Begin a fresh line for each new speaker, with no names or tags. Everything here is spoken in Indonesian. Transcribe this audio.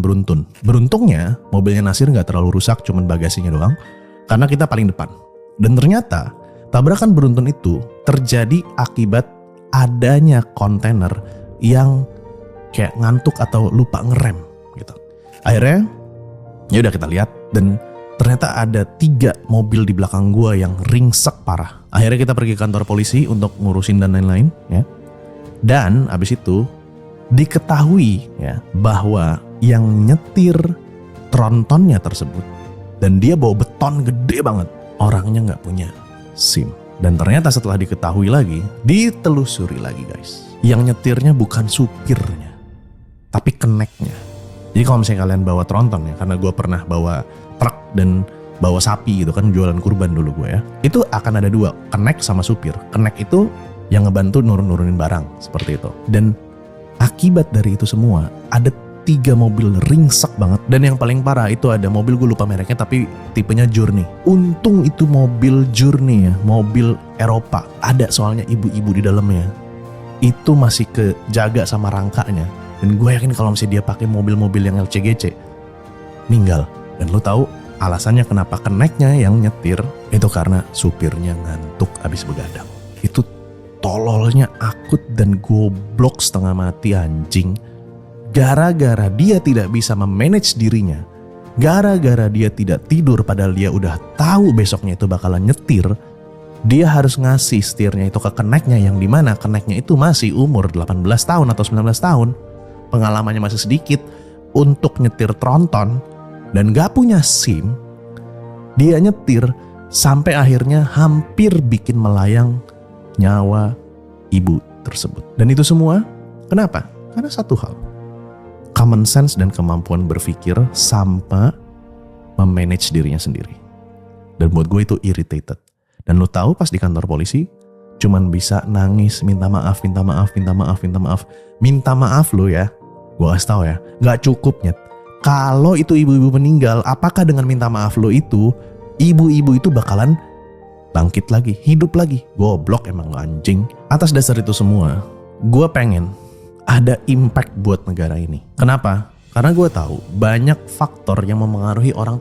beruntun. Beruntungnya mobilnya Nasir gak terlalu rusak, cuman bagasinya doang. Karena kita paling depan. Dan ternyata tabrakan beruntun itu terjadi akibat adanya kontainer yang kayak ngantuk atau lupa ngerem gitu. Akhirnya ya udah kita lihat dan ternyata ada 3 mobil di belakang gua yang ringsek parah. Akhirnya kita pergi ke kantor polisi untuk ngurusin dan lain-lain ya. Dan abis itu diketahui ya bahwa yang nyetir trontonnya tersebut dan dia bawa beton gede banget, orangnya nggak punya SIM. Dan ternyata setelah diketahui lagi, ditelusuri lagi guys, yang nyetirnya bukan supirnya tapi keneknya. Jadi kalau misalnya kalian bawa tronton ya, karena gue pernah bawa truk dan bawa sapi gitu kan, jualan kurban dulu gue ya, itu akan ada 2, kenek sama supir. Kenek itu yang ngebantu nurunin barang seperti itu. Dan akibat dari itu semua ada 3 mobil ringsek banget. Dan yang paling parah itu ada mobil, gue lupa mereknya tapi tipenya Journey. Untung itu mobil Journey ya, mobil Eropa. Ada soalnya ibu-ibu di dalamnya. Itu masih kejaga sama rangkanya. Dan gue yakin kalau misalnya dia pakai mobil-mobil yang LCGC, meninggal. Dan lo tahu alasannya kenapa keneknya yang nyetir? Itu karena supirnya ngantuk abis begadang. Itu tololnya akut dan goblok setengah mati anjing. Gara-gara dia tidak bisa memanage dirinya, gara-gara dia tidak tidur padahal dia udah tahu besoknya itu bakalan nyetir, dia harus ngasih setirnya itu ke keneknya, yang dimana keneknya itu masih umur 18 tahun atau 19 tahun, pengalamannya masih sedikit untuk nyetir tronton dan gak punya SIM. Dia nyetir sampai akhirnya hampir bikin melayang nyawa ibu tersebut. Dan itu semua kenapa? Karena satu hal, common sense dan kemampuan berpikir sama memanage dirinya sendiri. Dan buat gue itu irritated. Dan lo tahu pas di kantor polisi cuman bisa nangis, minta maaf. Minta maaf lo ya, gue kasih tau ya, gak cukup nyet. Kalau itu ibu-ibu meninggal, apakah dengan minta maaf lo itu ibu-ibu itu bakalan bangkit lagi, hidup lagi? Goblok emang lo anjing. Atas dasar itu semua, gue pengen ada impact buat negara ini. Kenapa? Karena gue tahu banyak faktor yang memengaruhi orang tuh